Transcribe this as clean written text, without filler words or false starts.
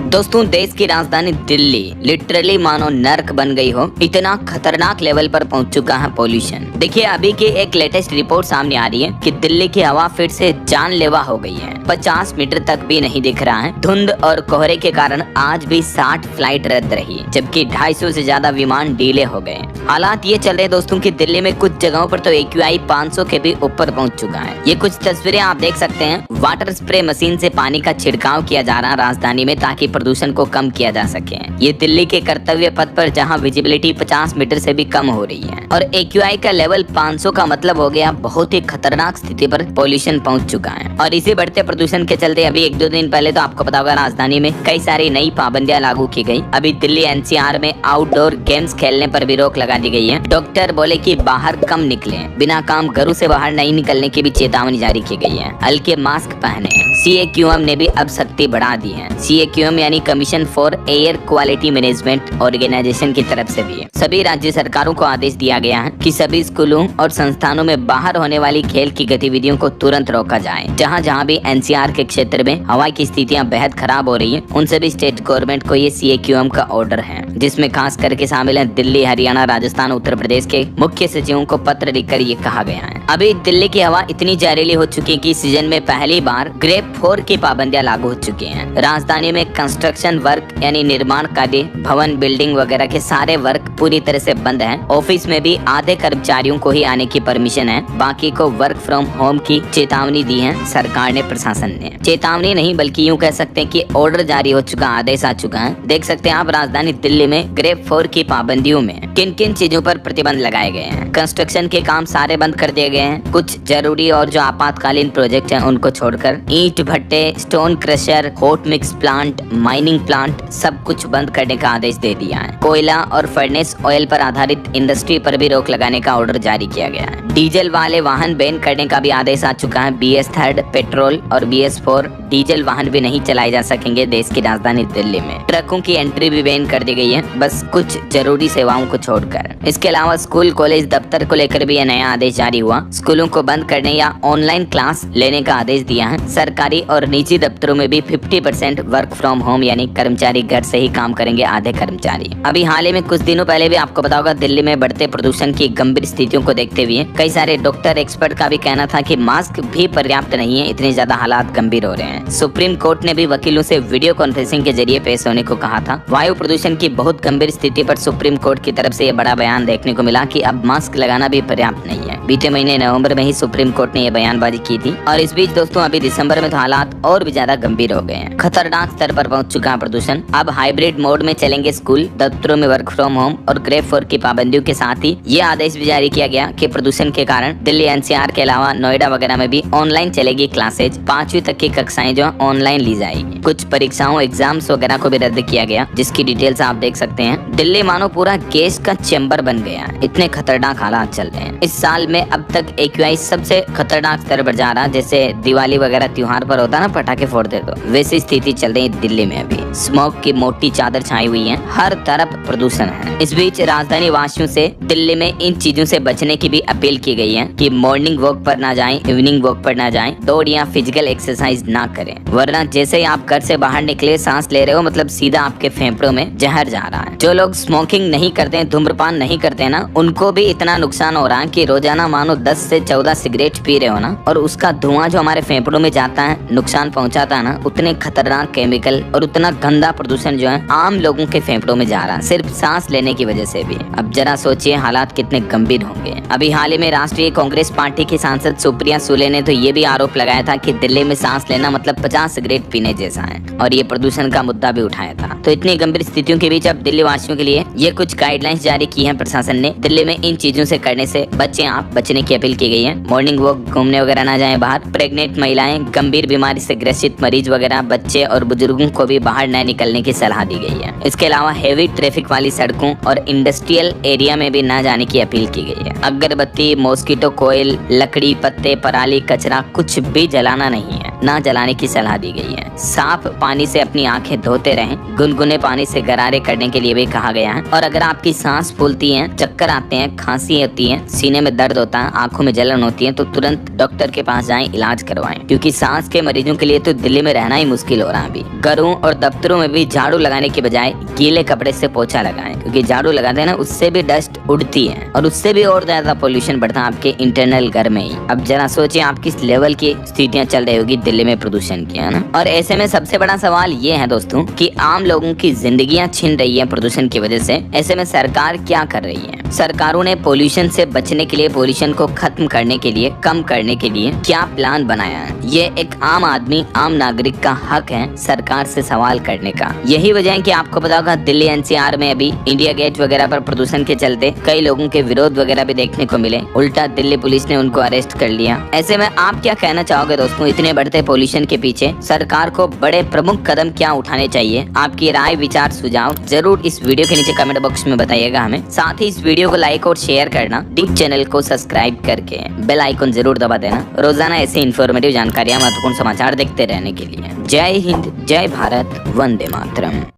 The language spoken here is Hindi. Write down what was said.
दोस्तों, देश की राजधानी दिल्ली लिटरली मानो नर्क बन गई हो, इतना खतरनाक लेवल पर पहुंच चुका है पोल्यूशन। देखिए, अभी की एक लेटेस्ट रिपोर्ट सामने आ रही है कि दिल्ली की हवा फिर से जानलेवा हो गई है। 50 मीटर तक भी नहीं दिख रहा है। धुंध और कोहरे के कारण आज भी 60 फ्लाइट रद्द रही, जबकि 250 से ज्यादा विमान डीले हो गए। हालात ये चल रहे दोस्तों कि दिल्ली में कुछ जगहों पर तो AQI 500 के भी ऊपर पहुंच चुका है। ये कुछ तस्वीरें आप देख सकते हैं। वाटर स्प्रे मशीन से पानी का छिड़काव किया जा रहा है राजधानी में, ताकि प्रदूषण को कम किया जा सके। ये दिल्ली के कर्तव्य पथ पर जहां विजिबिलिटी 50 मीटर से भी कम हो रही है और AQI का लेवल 500 का मतलब हो गया बहुत ही खतरनाक स्थिति पर पोल्यूशन पहुंच चुका है। और इसी बढ़ते प्रदूषण के चलते अभी 1-2 दिन पहले तो आपको पता होगा राजधानी में कई सारी नई पाबंदियां लागू की गई। अभी दिल्ली NCR में आउटडोर गेम्स खेलने पर भी रोक लगा दी गई है। डॉक्टर बोले कि बाहर कम निकले, बिना काम घरों से बाहर नहीं निकलने की भी चेतावनी जारी की गई है। हल्के मास्क पहने। CAQM ने भी अब सख्ती बढ़ा दी है। CAQM यानी commission for air quality management organisation की तरफ से भी सभी राज्य सरकारों को आदेश दिया गया है कि सभी स्कूलों और संस्थानों में बाहर होने वाली खेल की गतिविधियों को तुरंत रोका जाए। जहां जहां भी NCR के क्षेत्र में हवा की स्थितियां बेहद खराब हो रही है, उन सभी स्टेट गवर्नमेंट को ये CAQM का ऑर्डर है, जिसमें खास करके शामिल है दिल्ली, हरियाणा, राजस्थान, उत्तर प्रदेश के मुख्य सचिवों को पत्र लिखकर ये कहा गया है। अभी दिल्ली की हवा इतनी जहरीली हो चुकी है कि सीजन में पहली बार ग्रेड 4 की पाबंदियां लागू हो चुकी हैं। राजधानी में कंस्ट्रक्शन वर्क यानी निर्माण कार्य, भवन, बिल्डिंग वगैरह के सारे वर्क पूरी तरह से बंद हैं। ऑफिस में भी आधे कर्मचारियों को ही आने की परमिशन है, बाकी को वर्क फ्रॉम होम की चेतावनी दी है सरकार ने, प्रशासन ने। चेतावनी नहीं बल्कि यूँ कह सकते हैं कि ऑर्डर जारी हो चुका, आदेश आ चुका है। देख सकते हैं आप राजधानी दिल्ली में ग्रेड 4 की पाबंदियों में किन किन चीजों पर प्रतिबंध लगाए गए हैं। कंस्ट्रक्शन के काम सारे बंद कर दिए गए हैं। कुछ जरूरी और जो आपातकालीन प्रोजेक्ट हैं उनको छोड़कर ईंट भट्टे, stone crusher, hot mix plant, mining plant सब कुछ बंद करने का आदेश दे दिया है। कोयला और फर्नेस ऑयल पर आधारित इंडस्ट्री पर भी रोक लगाने का ऑर्डर जारी किया गया है। डीजल वाले वाहन बैन करने का भी आदेश आ चुका है। BS3 पेट्रोल और BS4 डीजल वाहन भी नहीं चलाए जा सकेंगे देश की राजधानी दिल्ली में। ट्रकों की एंट्री भी बैन कर दी गई है, बस कुछ जरूरी सेवाओं को छोड़कर। इसके अलावा स्कूल, कॉलेज, दफ्तर को लेकर भी यह नया आदेश जारी हुआ। स्कूलों को बंद करने या ऑनलाइन क्लास लेने का आदेश दिया है। सरकारी और निजी दफ्तरों में भी 50% वर्क फ्रॉम होम यानी कर्मचारी घर से ही काम करेंगे, आधे कर्मचारी। अभी हाल ही में कुछ दिनों पहले भी आपको पता होगा दिल्ली में बढ़ते प्रदूषण की गंभीर स्थितियों को देखते हुए कई सारे डॉक्टर, एक्सपर्ट का भी कहना था कि मास्क भी पर्याप्त नहीं है, इतने ज्यादा हालात गंभीर हो रहे हैं। सुप्रीम कोर्ट ने भी वकीलों से वीडियो कॉन्फ्रेंसिंग के जरिए पेश होने को कहा था। वायु प्रदूषण की बहुत गंभीर स्थिति पर सुप्रीम कोर्ट की तरफ से यह बड़ा बयान देखने को मिला कि अब मास्क लगाना भी पर्याप्त नहीं है। बीते महीने नवंबर में ही सुप्रीम कोर्ट ने यह बयानबाजी की थी और इस बीच दोस्तों अभी दिसंबर में तो हालात और भी ज्यादा गंभीर हो गए हैं। खतरनाक स्तर पर पहुंच चुका है प्रदूषण। अब हाइब्रिड मोड में चलेंगे स्कूल, दफ्तरों में वर्क फ्रॉम होम और ग्रेड 4 की पाबंदियों के साथ ही ये आदेश भी जारी किया गया कि प्रदूषण के कारण दिल्ली NCR के अलावा नोएडा वगैरह में भी ऑनलाइन चलेगी क्लासेज। 5वीं तक की कक्षाएं जो ऑनलाइन ली जाएगी। कुछ परीक्षाओं, एग्जाम्स वगैरह को भी रद्द किया गया, जिसकी डिटेल्स आप देख सकते हैं। दिल्ली मानो पूरा गैस का चैम्बर बन गया है, इतने खतरनाक हालात चल रहे हैं। इस साल में अब तक AQI सबसे खतरनाक स्तर पर जा रहा, जैसे दिवाली वगैरह त्योहार पर होता ना, पटाखे फोड़ते तो वैसी स्थिति चल रही है दिल्ली में। अभी स्मोक की मोटी चादर छाई हुई है, हर तरफ प्रदूषण है। इस बीच राजधानी वासियों से दिल्ली में इन चीजों से बचने की भी अपील की गई है कि मॉर्निंग वॉक पर ना जाएं, इवनिंग वॉक पर ना जाएं, दौड़ या फिजिकल एक्सरसाइज ना करें, वरना जैसे ही आप घर से बाहर निकले, सांस ले रहे हो, मतलब सीधा आपके फेफड़ों में जहर जा रहा है। जो लोग स्मोकिंग नहीं करते हैं, धूम्रपान नहीं करते ना, उनको भी इतना नुकसान हो रहा है कि रोजाना मानो 10 से 14 सिगरेट पी रहे हो ना, और उसका धुआं जो हमारे फेफड़ों में जाता है, नुकसान पहुंचाता है ना, उतने खतरनाक केमिकल और उतना गंदा प्रदूषण जो है आम लोगों के फेफड़ों में जा रहा है, सिर्फ सांस लेने की वजह से भी। अब जरा सोचिए हालात कितने गंभीर होंगे। अभी हाल ही में राष्ट्रीय कांग्रेस पार्टी की सांसद सुप्रिया सुले ने तो ये भी आरोप लगाया था कि दिल्ली में सांस लेना मतलब 50 सिगरेट पीने जैसा है, और ये प्रदूषण का मुद्दा भी उठाया था। तो इतनी गंभीर स्थितियों के बीच अब दिल्ली वासियों के लिए ये कुछ गाइडलाइंस जारी की है प्रशासन ने। दिल्ली में इन चीजों से करने से बचने की अपील की गई है। मॉर्निंग वॉक, घूमने वगैरह ना जाएं बाहर। प्रेग्नेंट महिलाएं, गंभीर बीमारी से ग्रसित मरीज वगैरह, बच्चे और बुजुर्गों को भी बाहर न निकलने की सलाह दी गई है। इसके अलावा हेवी ट्रैफिक वाली सड़कों और इंडस्ट्रियल एरिया में भी न जाने की अपील की गई है। अगरबत्ती, मॉस्किटो कोयल, लकड़ी, पत्ते, पराली, कचरा कुछ भी जलाना नहीं है, ना जलाने की सलाह दी गई है। साफ पानी से अपनी आंखें धोते रहें। गुनगुने पानी से गरारे करने के लिए भी कहा गया है। और अगर आपकी सांस फूलती है, चक्कर आते हैं, खांसी होती है, सीने में दर्द होता है, आंखों में जलन होती है, तो तुरंत डॉक्टर के पास जाएं, इलाज करवाएं, क्योंकि सांस के मरीजों के लिए तो दिल्ली में रहना ही मुश्किल हो रहा है अभी। घरों और दफ्तरों में भी झाड़ू लगाने के बजाय गीले कपड़े से पोछा लगाएं, क्योंकि झाड़ू लगाते हैं ना, उससे भी डस्ट उड़ती है और उससे भी और ज्यादा पोल्यूशन बढ़ता है आपके इंटरनल घर में ही। अब जरा सोचिए आप किस लेवल की स्थितियां चल रही होगी दिल्ली में प्रदूषण की, है ना। और ऐसे में सबसे बड़ा सवाल ये है दोस्तों कि आम लोगों की जिंदगियां छिन रही है प्रदूषण की वजह से। ऐसे में सरकार क्या कर रही है? सरकारों ने पोल्यूशन से बचने के लिए, पोल्यूशन को खत्म करने के लिए, कम करने के लिए क्या प्लान बनाया है? ये एक आम आदमी, आम नागरिक का हक है सरकार से सवाल करने का। यही वजह है कि आपको पता होगा दिल्ली एनसीआर में अभी इंडिया गेट वगैरह पर प्रदूषण के चलते कई लोगों के विरोध वगैरह भी देखने को मिले। उल्टा दिल्ली पुलिस ने उनको अरेस्ट कर लिया। ऐसे में आप क्या कहना चाहोगे दोस्तों, इतने बढ़ते पोल्यूशन के पीछे सरकार को बड़े प्रमुख कदम क्या उठाने चाहिए? आपकी राय, विचार, सुझाव जरूर इस वीडियो के नीचे कमेंट बॉक्स में बताइएगा हमें। साथ ही इस वीडियो को लाइक और शेयर करना, डीप चैनल को सब्सक्राइब करके बेल आइकन जरूर दबा देना रोजाना ऐसी इन्फॉर्मेटिव जानकारियां, महत्वपूर्ण समाचार देखते रहने के लिए। जय हिंद, जय भारत, वंदे मातरम।